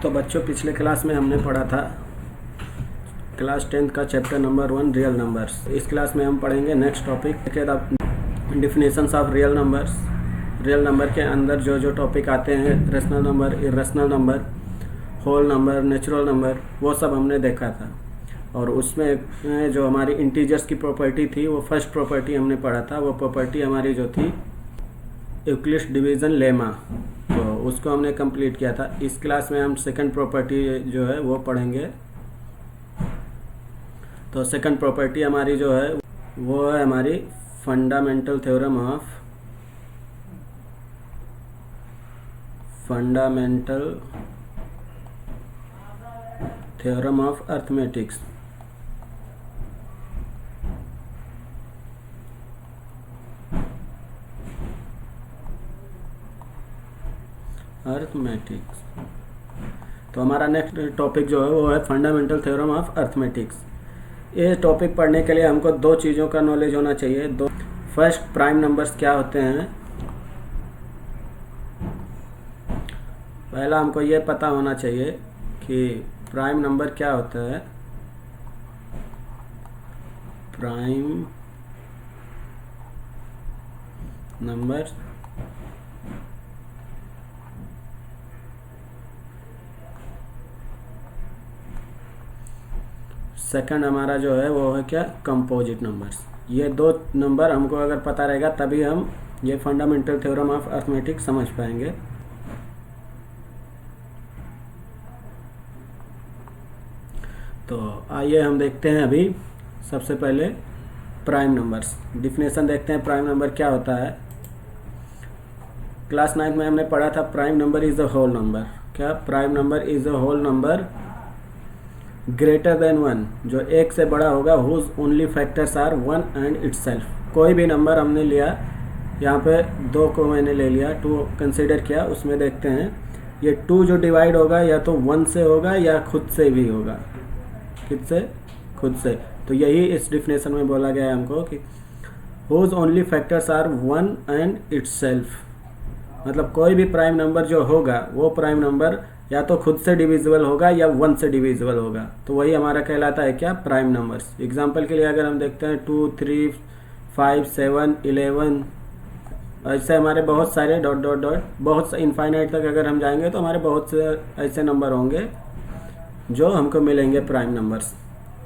तो बच्चों, पिछले क्लास में हमने पढ़ा था क्लास 10th का चैप्टर नंबर 1 रियल नंबर्स। इस क्लास में हम पढ़ेंगे नेक्स्ट टॉपिक के definitions of real numbers. Real number के अंदर जो जो टॉपिक आते हैं, rational number, irrational number, whole number, natural number, वो सब हमने देखा था। और उसमें जो हमारी इंटीजर्स की प्रॉपर्टी थी, वो फर्स्ट प्रॉपर्टी हमने पढ़ा था। वो प्रॉपर्टी हमारी जो थी यूक्लिड्स डिवीज़न लेमा, तो उसको हमने कंप्लीट किया था। इस क्लास में हम सेकंड प्रॉपर्टी जो है वो पढ़ेंगे। तो सेकंड प्रॉपर्टी हमारी जो है वो है हमारी फंडामेंटल थ्योरम ऑफ अर्थमेटिक्स। तो हमारा नेक्स्ट टॉपिक जो है वो है फंडामेंटल थ्योरम ऑफ अर्थमेटिक्स। ये टॉपिक पढ़ने के लिए हमको दो चीज़ों का नॉलेज होना चाहिए। फर्स्ट, प्राइम नंबर्स क्या होते हैं। पहला हमको ये पता होना चाहिए कि प्राइम नंबर क्या होता है। प्राइम नंबर सेकंड हमारा जो है वो है क्या, कंपोजिट नंबर्स। ये दो नंबर हमको अगर पता रहेगा तभी हम ये फंडामेंटल थ्योरम ऑफ अर्थमेटिक्स समझ पाएंगे। तो आइए हम देखते हैं अभी सबसे पहले प्राइम नंबर्स। डिफिनेशन देखते हैं प्राइम नंबर क्या होता है। क्लास 9 में हमने पढ़ा था prime number is a whole number. क्या, prime number is a whole number greater than 1, जो एक से बड़ा होगा, whose only factors are 1 and itself. कोई भी नंबर हमने लिया, यहाँ पे 2 को मैंने ले लिया, 2 कंसिडर किया, उसमें देखते हैं ये 2 जो डिवाइड होगा या तो 1 से होगा या खुद से भी होगा। खुद से। तो यही इस डिफिनेशन में बोला गया है हमको कि whose only factors are 1 and itself. मतलब कोई भी प्राइम नंबर जो होगा वो प्राइम नंबर या तो खुद से डिविजिबल होगा या 1 से डिविजिबल होगा। तो वही हमारा कहलाता है क्या, प्राइम नंबर्स। एग्जाम्पल के लिए अगर हम देखते हैं 2, 3, 5, 7, 11, ऐसे हमारे बहुत सारे बहुत से इनफाइनाइट तक अगर हम जाएंगे तो हमारे बहुत से ऐसे नंबर होंगे जो हमको मिलेंगे प्राइम नंबर्स।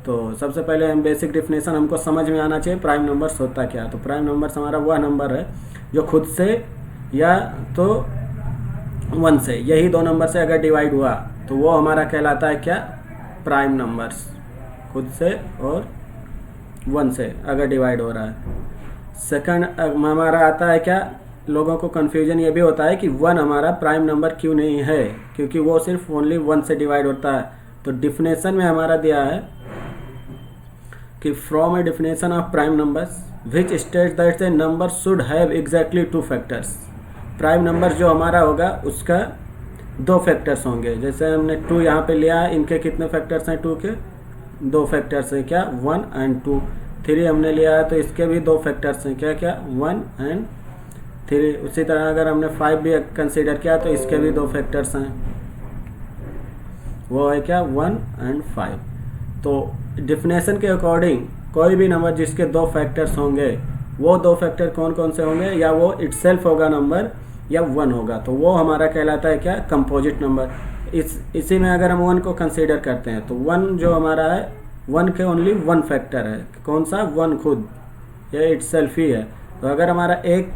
तो सबसे पहले हम बेसिक डिफिनेशन हमको समझ में आना चाहिए प्राइम नंबर्स होता क्या। तो प्राइम नंबर्स हमारा वह नंबर है जो खुद से या तो 1 से, यही 2 नंबर से अगर डिवाइड हुआ तो वो हमारा कहलाता है क्या, प्राइम नंबर्स। खुद से और 1 से अगर डिवाइड हो रहा है। सेकंड हमारा आता है क्या, लोगों को कन्फ्यूजन ये भी होता है कि 1 हमारा प्राइम नंबर क्यों नहीं है, क्योंकि वो सिर्फ ओनली 1 से डिवाइड होता है। तो डिफिनेशन में हमारा दिया है कि from A definition of prime numbers which states that A number should have exactly 2 factors. Prime number जो हमारा होगा उसका 2 फैक्टर्स होंगे। जैसे हमने 2 यहाँ पे लिया है, इनके कितने फैक्टर्स हैं, 2 के 2 फैक्टर्स हैं क्या, 1 एंड 2। 3 हमने लिया है तो इसके भी 2 फैक्टर्स हैं क्या, 1 एंड 3। उसी तरह अगर हमने 5 भी कंसीडर किया तो इसके भी 2 फैक्टर्स हैं, वो है क्या, 1 एंड 5। तो डिफिनेशन के अकॉर्डिंग कोई भी नंबर जिसके 2 फैक्टर्स होंगे, वो 2 फैक्टर कौन कौन से होंगे, या वो इटसेल्फ होगा नंबर या 1 होगा, तो वो हमारा कहलाता है क्या, कंपोजिट नंबर। इसी में अगर हम 1 को कंसीडर करते हैं तो 1 जो हमारा है, 1 के ओनली 1 फैक्टर है, कौन सा, 1 खुद, ये इटसेल्फ ही है। तो अगर हमारा एक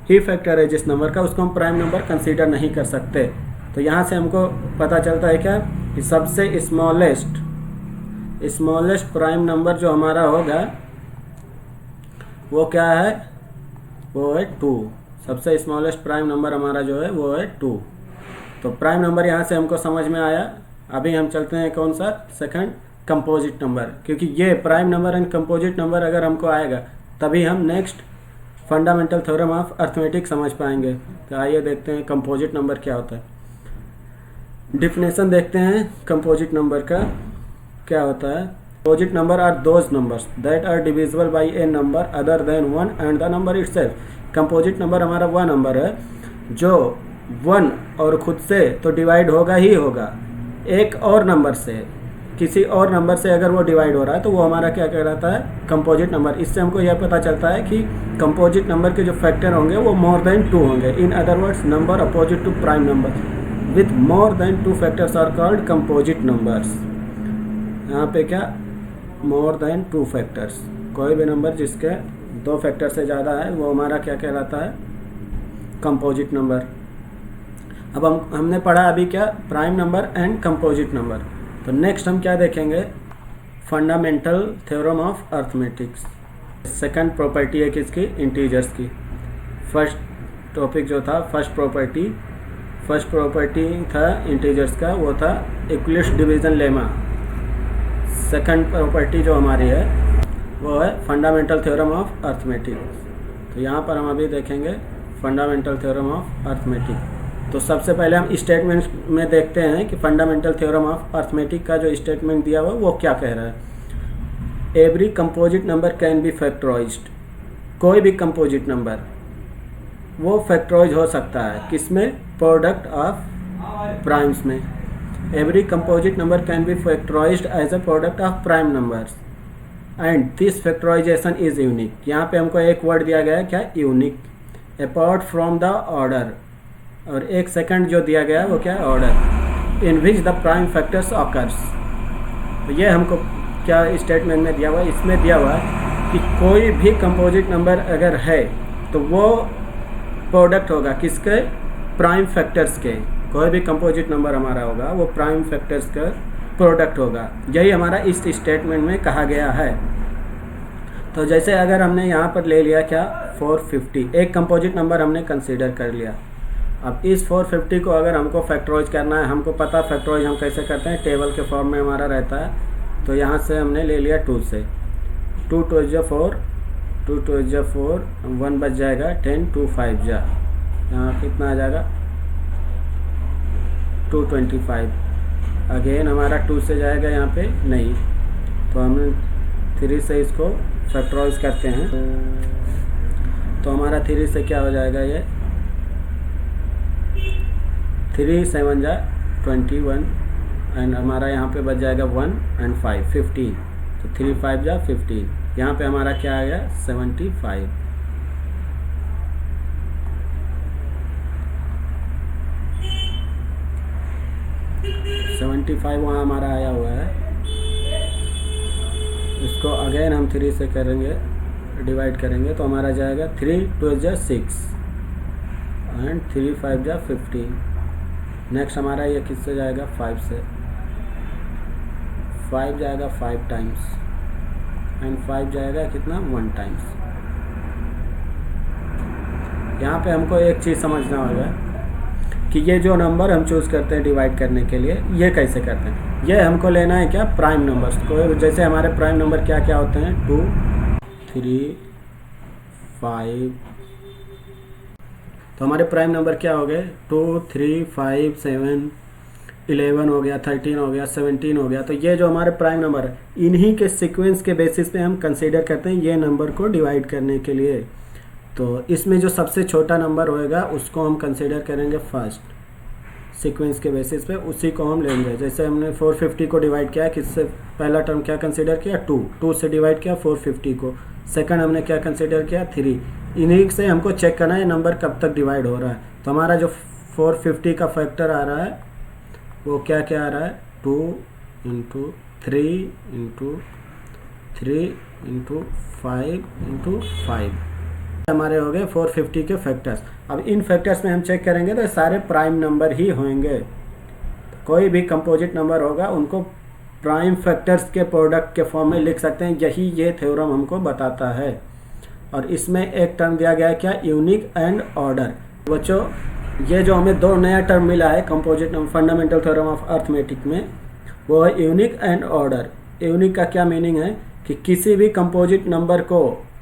ही फैक्टर है जिस नंबर का, उसको हम प्राइम नंबर कंसीडर नहीं कर सकते। तो यहाँ से हमको पता चलता है क्या, कि सबसे स्मॉलेस्ट प्राइम नंबर जो हमारा होगा वो क्या है, वो है 2। सबसे स्मॉलेस्ट प्राइम नंबर हमारा जो है वो है 2। तो प्राइम नंबर यहाँ से हमको समझ में आया। अभी हम चलते हैं कौन सा, सेकंड, कंपोजिट नंबर। क्योंकि ये prime number and composite number अगर हमको आएगा तभी हम next fundamental theorem of arithmetics समझ पाएंगे। तो आइए देखते हैं कंपोजिट नंबर क्या होता है। डिफिनेशन देखते हैं कंपोजिट नंबर का क्या होता है। Composite number are those numbers that are divisible by a number other than 1 and the number itself. Composite number हमारा वह नंबर है जो 1 और खुद से तो डिवाइड होगा ही होगा, एक और नंबर से, किसी और नंबर से अगर वो डिवाइड हो रहा है तो वो हमारा क्या कहलाता है, कंपोजिट नंबर। इससे हमको यह पता चलता है कि कंपोजिट नंबर के जो फैक्टर होंगे वो मोर देन 2 होंगे। In other words number opposite to prime number with more than 2 factors are called composite numbers. यहाँ पे क्या, मोर देन 2 फैक्टर्स, कोई भी नंबर जिसके 2 फैक्टर से ज़्यादा है वो हमारा क्या कहलाता है, कंपोजिट नंबर। अब हमने पढ़ा अभी क्या, prime number and composite number. तो नेक्स्ट हम क्या देखेंगे, fundamental theorem of arithmetics. Second property है किसकी, इंटीजर्स की। फर्स्ट टॉपिक जो था, फर्स्ट प्रॉपर्टी था इंटीजर्स का, वो था इक्विलिस्ट डिवीजन लेमा। सेकंड प्रॉपर्टी जो हमारी है वो है फंडामेंटल थ्योरम ऑफ अर्थमेटिक्स। तो यहाँ पर हम अभी देखेंगे फंडामेंटल थ्योरम ऑफ अर्थमेटिक्स। तो सबसे पहले हम स्टेटमेंट में देखते हैं कि फंडामेंटल थ्योरम ऑफ अर्थमेटिक का जो स्टेटमेंट दिया हुआ वो क्या कह रहा है। Every composite number can be factorised, कोई भी कंपोजिट नंबर वो फैक्टराइज हो सकता है, किसमें, प्रोडक्ट ऑफ प्राइम्स में। Every composite number can be factorised as a product of prime numbers and this factorisation is unique. यहाँ पे हमको एक वर्ड दिया गया है क्या, unique, apart from the order. और एक सेकंड जो दिया गया है वो क्या है, order in which the prime factors occurs. तो ये हमको क्या स्टेटमेंट में दिया हुआ है, इसमें दिया हुआ है कि कोई भी कंपोजिट नंबर अगर है तो वो प्रोडक्ट होगा किसके, प्राइम फैक्टर्स के। कोई भी कंपोजिट नंबर हमारा होगा वो प्राइम फैक्टर्स का प्रोडक्ट होगा। यही हमारा इस स्टेटमेंट में कहा गया है। तो जैसे अगर हमने यहाँ पर ले लिया क्या, 450, एक कंपोजिट नंबर हमने कंसीडर कर लिया। अब इस 450 को अगर हमको फैक्टराइज करना है, हमको पता फैक्टराइज हम कैसे करते हैं, टेबल के फॉर्म में हमारा रहता है। तो यहाँ से हमने ले लिया 2 से, 2 2 is 4, 2 2 is 4, 1 बच जाएगा, 10 2 5 जा, यहाँ कितना आ जाएगा 225। अगेन हमारा 2 से जाएगा यहाँ पे नहीं, तो हम 3 से इसको फैक्टराइज करते हैं। तो हमारा 3 से क्या हो जाएगा, ये 3 7 जा 21 एंड हमारा यहाँ पे बच जाएगा 1 एंड 5 15। तो 3 5 जा 15, यहाँ पे हमारा क्या आ गया 75। वहाँ हमारा आया हुआ है। इसको अगेन हम 3 से करेंगे, डिवाइड करेंगे तो हमारा जाएगा 3 2 जा 6 एंड 3 5 जा 15। नेक्स्ट हमारा ये किससे जाएगा, 5 से, 5 जाएगा 5 टाइम्स एंड 5 जाएगा कितना 1 टाइम्स। यहाँ पे हमको एक चीज़ समझना होगा कि ये जो नंबर हम चूज़ करते हैं डिवाइड करने के लिए, ये कैसे करते हैं। ये हमको लेना है क्या, प्राइम नंबर्स को। जैसे हमारे प्राइम नंबर क्या क्या होते हैं, 2 3 5। तो हमारे प्राइम नंबर क्या हो गए, 2 3 5 7 11 हो गया, 13 हो गया, 17 हो गया। तो ये जो हमारे प्राइम नंबर है, इन्हीं के सीक्वेंस के बेसिस पे हम कंसीडर करते हैं ये नंबर को डिवाइड करने के लिए। तो इसमें जो सबसे छोटा नंबर होएगा उसको हम कंसीडर करेंगे फर्स्ट, सीक्वेंस के बेसिस पे उसी को हम लेंगे। जैसे हमने 450 को डिवाइड किया, किससे, पहला टर्म क्या कंसीडर किया, 2 से डिवाइड किया 450 को। सेकंड हमने क्या कंसीडर किया, 3। इन्हीं से हमको चेक करना है नंबर कब तक डिवाइड हो रहा है। तो हमारा जो 450 का फैक्टर आ रहा है वो क्या क्या आ रहा है, 2 × 3 × 3 × 5 × 5 हमारे हो गए 450 के फैक्टर्स। अब इन फैक्टर्स में हम चेक करेंगे तो सारे प्राइम नंबर ही होंगे। कोई भी कंपोजिट नंबर होगा उनको प्राइम फैक्टर्स के प्रोडक्ट के फॉर्म में लिख सकते हैं, यही ये थ्योरम हमको बताता है। और इसमें एक टर्म दिया गया है क्या, यूनिक एंड ऑर्डर। बच्चों ये जो हमें 2 नया टर्म मिला है composite number fundamental theorem of arithmetic में, वो है यूनिक एंड ऑर्डर। यूनिक का क्या मीनिंग है कि किसी भी कंपोजिट नंबर को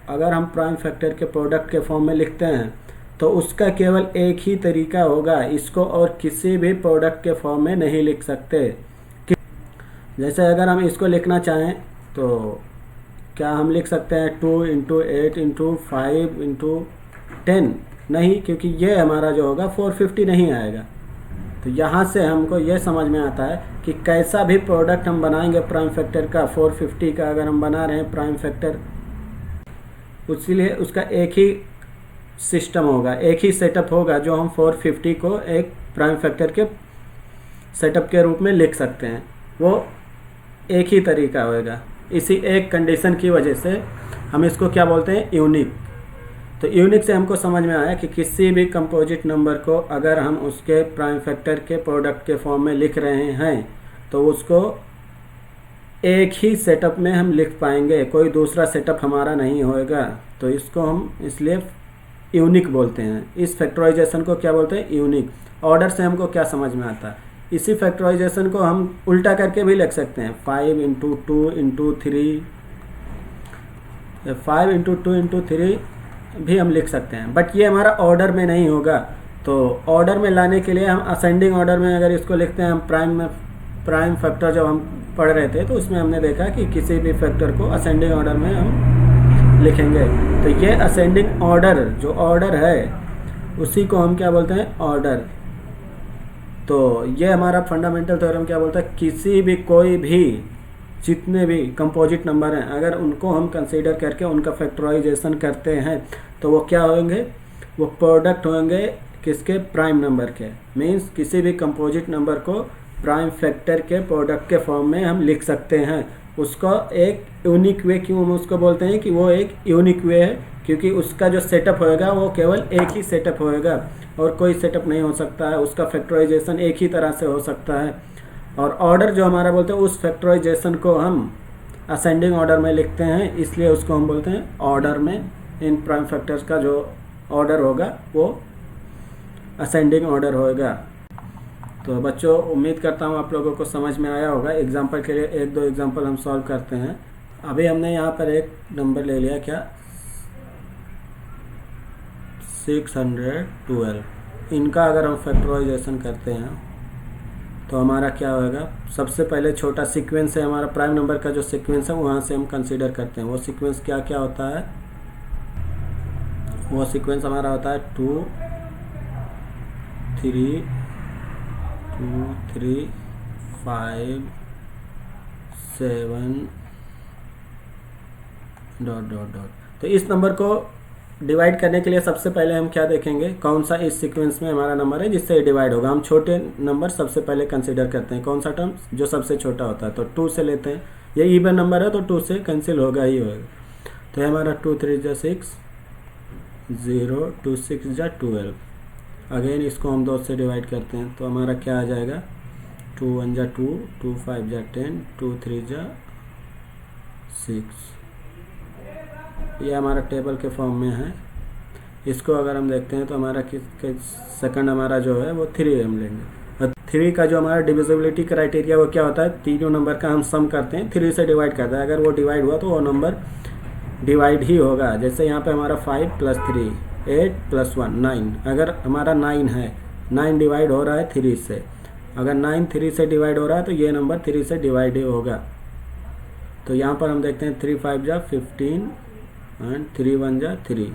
अगर हम प्राइम फैक्टर के प्रोडक्ट के फॉर्म में लिखते हैं तो उसका केवल एक ही तरीका होगा, इसको और किसी भी प्रोडक्ट के फॉर्म में नहीं लिख सकते। जैसे अगर हम इसको लिखना चाहें तो क्या हम लिख सकते हैं 2 × 8 × 5 × 10, नहीं, क्योंकि ये हमारा जो होगा 450 नहीं आएगा। तो यहाँ से हमको ये समझ में आता है कि कैसा भी प्रोडक्ट हम बनाएंगे प्राइम फैक्टर का, 450 का अगर हम बना रहे हैं प्राइम फैक्टर, उसके उसका एक ही सिस्टम होगा, एक ही सेटअप होगा जो हम 450 को एक प्राइम फैक्टर के सेटअप के रूप में लिख सकते हैं, वो एक ही तरीका होगा। इसी एक कंडीशन की वजह से हम इसको क्या बोलते हैं, यूनिक। तो यूनिक से हमको समझ में आया कि किसी भी कंपोजिट नंबर को अगर हम उसके प्राइम फैक्टर के प्रोडक्ट के फॉर्म में लिख रहे हैं तो उसको एक ही सेटअप में हम लिख पाएंगे, कोई दूसरा सेटअप हमारा नहीं होएगा। तो इसको हम इसलिए यूनिक बोलते हैं। इस फैक्टराइजेशन को क्या बोलते हैं, यूनिक। ऑर्डर से हमको क्या समझ में आता है, इसी फैक्टराइजेशन को हम उल्टा करके भी लिख सकते हैं, 5 इंटू 2 इंटू 3, 5 इंटू 2 इंटू 3 भी हम लिख सकते हैं, बट ये हमारा ऑर्डर में नहीं होगा। तो ऑर्डर में लाने के लिए हम असेंडिंग ऑर्डर में अगर इसको लिखते हैं, हम प्राइम फैक्टर जब हम पढ़ रहे थे तो उसमें हमने देखा कि किसी भी फैक्टर को असेंडिंग ऑर्डर में हम लिखेंगे। तो ये असेंडिंग ऑर्डर जो ऑर्डर है उसी को हम क्या बोलते हैं, ऑर्डर। तो ये हमारा फंडामेंटल थ्योरम क्या बोलता है, किसी भी कोई भी जितने भी कंपोजिट नंबर हैं अगर उनको हम कंसीडर करके उनका फैक्टराइजेशन करते हैं तो वो क्या होंगे, वो प्रोडक्ट होंगे किसके, प्राइम नंबर के। मींस किसी भी कंपोजिट नंबर को प्राइम फैक्टर के प्रोडक्ट के फॉर्म में हम लिख सकते हैं। उसको एक यूनिक वे, क्यों हम उसको बोलते हैं कि वो एक यूनिक वे है, क्योंकि उसका जो सेटअप होएगा वो केवल एक ही सेटअप होएगा और कोई सेटअप नहीं हो सकता है। उसका फैक्टराइजेशन एक ही तरह से हो सकता है। और ऑर्डर जो हमारा बोलते हैं उस फैक्टराइजेशन को हम असेंडिंग ऑर्डर में लिखते हैं, इसलिए उसको हम बोलते हैं ऑर्डर में। इन प्राइम फैक्टर्स का जो ऑर्डर होगा वो असेंडिंग ऑर्डर होएगा। तो बच्चों उम्मीद करता हूँ आप लोगों को समझ में आया होगा। एग्जाम्पल के लिए एक दो एग्जाम्पल हम सॉल्व करते हैं। अभी हमने यहाँ पर एक नंबर ले लिया, क्या, 612। इनका अगर हम फैक्टराइजेशन करते हैं तो हमारा क्या होगा, सबसे पहले छोटा सीक्वेंस है हमारा प्राइम नंबर का जो सीक्वेंस है वहाँ से हम कंसीडर करते हैं। वो सीक्वेंस क्या क्या होता है, वो सीक्वेंस हमारा होता है 2 3 5 7 ... तो इस नंबर को डिवाइड करने के लिए सबसे पहले हम क्या देखेंगे, कौन सा इस सीक्वेंस में हमारा नंबर है जिससे डिवाइड होगा। हम छोटे नंबर सबसे पहले कंसीडर करते हैं। कौन सा टर्म, जो सबसे छोटा होता है, तो 2 से लेते हैं। ये इवन नंबर है तो 2 से कैंसिल होगा ही होगा। तो ये हमारा 2 3 जा 6, 0 2 6 जा 12। अगेन इसको हम 2 से डिवाइड करते हैं तो हमारा क्या आ जाएगा, 2 1 जा 2, 2 5 जा 10, 2 3 जा 6। ये हमारा टेबल के फॉर्म में है। इसको अगर हम देखते हैं तो हमारा सेकंड हमारा जो है वो 3 हम लेंगे। और 3 का जो हमारा डिविजिबिलिटी क्राइटेरिया वो क्या होता है, तीनों नंबर का हम सम करते हैं, 3 से डिवाइड करते हैं। अगर वो डिवाइड हुआ तो वो नंबर डिवाइड ही होगा। जैसे यहाँ पे हमारा 5 + 3 8 + 1 9। अगर हमारा 9 है, 9 डिवाइड हो रहा है 3 से, अगर 9 3 से डिवाइड हो रहा है तो ये नंबर 3 से डिवाइड ही होगा। तो यहाँ पर हम देखते हैं 3 5 जा 15 एंड 3 1 जा 3।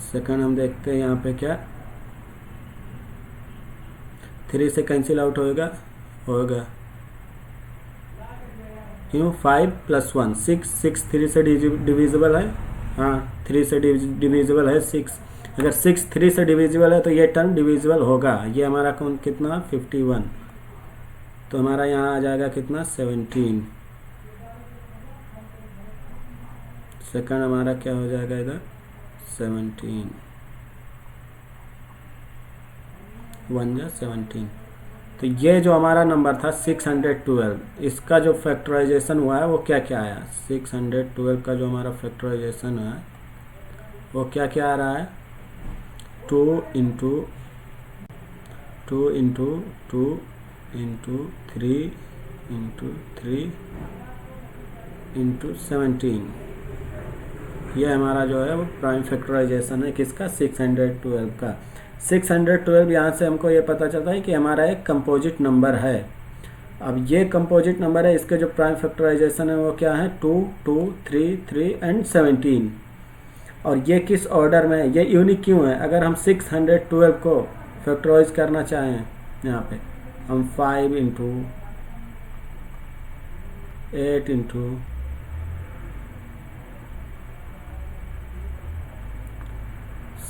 सेकंड हम देखते हैं यहाँ पे क्या, 3 से कैंसिल आउट होगा क्यों, 5 + 1 6, 6 3 से डिविजिबल है, हाँ 3 से डिविजिबल है 6। अगर 6 3 से डिविजिबल है तो ये टर्म डिविजिबल होगा। ये हमारा कौन कितना, 51। तो हमारा यहाँ आ जाएगा कितना, 17। सेकंड हमारा क्या हो जाएगा इधर, 17, 1 जा 17। तो ये जो हमारा नंबर था 612, इसका जो फैक्टराइजेशन हुआ है वो क्या क्या आया, 612 का जो हमारा फैक्टराइजेशन है वो क्या क्या आ रहा है, 2 into 2 into 2 into 3 into 3 into 17। ये हमारा जो है वो प्राइम फैक्टराइजेशन है किसका, 612 का। 612 यहाँ से हमको ये पता चलता है कि हमारा एक कंपोजिट नंबर है। अब ये कंपोजिट नंबर है, इसके जो प्राइम फैक्टराइजेशन है वो क्या है, 2 2 3 3 एंड 17। और ये किस ऑर्डर में है, ये यूनिक क्यों है, अगर हम 612 को फैक्टराइज करना चाहें यहाँ पे हम 5 इंटू 8 इंटू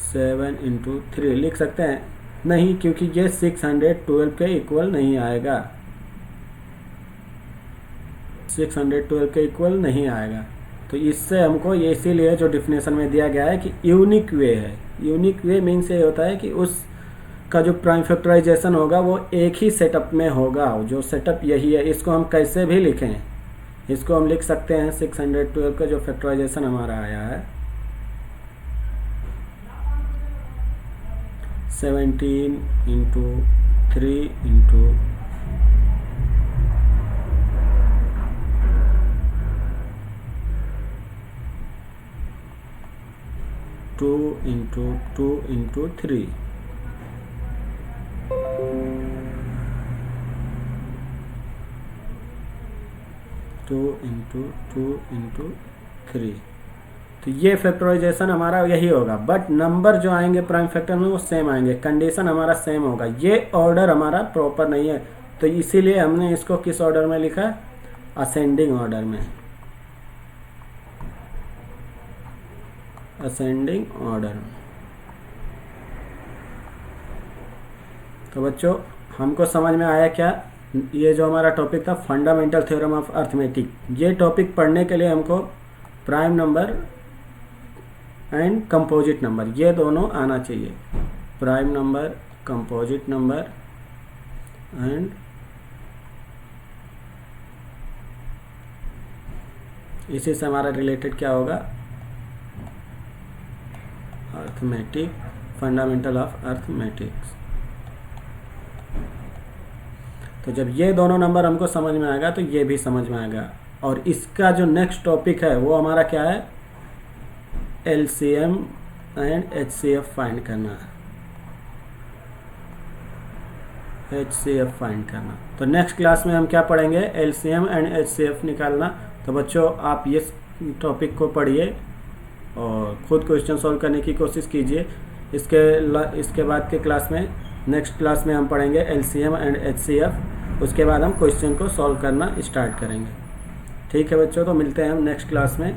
7 इंटू 3 लिख सकते हैं, नहीं क्योंकि ये 612 के इक्वल नहीं आएगा, 612 के इक्वल नहीं आएगा। तो इससे हमको ये इसीलिए जो डिफिनेशन में दिया गया है कि यूनिक वे है। यूनिक वे मीन्स ये होता है कि उस का जो प्राइम फैक्टराइजेशन होगा वो एक ही सेटअप में होगा, जो सेटअप यही है। इसको हम कैसे भी लिखें, इसको हम लिख सकते हैं 612 का जो फैक्टराइजेशन हमारा आया है 17 into 3 into 2 into 2 into 3 2 into 2 into 3। तो ये फैक्टराइजेशन हमारा यही होगा, बट नंबर जो आएंगे प्राइम फैक्टर में वो सेम आएंगे, कंडीशन हमारा सेम होगा। ये ऑर्डर हमारा प्रॉपर नहीं है, तो इसीलिए हमने इसको किस ऑर्डर में लिखा, असेंडिंग ऑर्डर में, असेंडिंग ऑर्डर। तो बच्चों हमको समझ में आया क्या, ये जो हमारा टॉपिक था फंडामेंटल थ्योरम ऑफ अर्थमेटिक, ये टॉपिक पढ़ने के लिए हमको prime number and composite number ये दोनों आना चाहिए, prime number, composite number and इसी से हमारा रिलेटेड क्या होगा, अर्थमेटिक, फंडामेंटल ऑफ अर्थमेटिक्स। तो जब ये दोनों नंबर हमको समझ में आएगा तो ये भी समझ में आएगा। और इसका जो नेक्स्ट टॉपिक है वो हमारा क्या है, LCM एंड HCF फाइंड करना, HCF फाइंड करना। तो नेक्स्ट क्लास में हम क्या पढ़ेंगे, LCM एंड HCF निकालना। तो बच्चों आप ये टॉपिक को पढ़िए और खुद क्वेश्चन सॉल्व करने की कोशिश कीजिए। इसके बाद के क्लास में, नेक्स्ट क्लास में हम पढ़ेंगे LCM एंड HCF, उसके बाद हम क्वेश्चन को सॉल्व करना स्टार्ट करेंगे। ठीक है बच्चों, तो मिलते हैं हम नेक्स्ट क्लास में।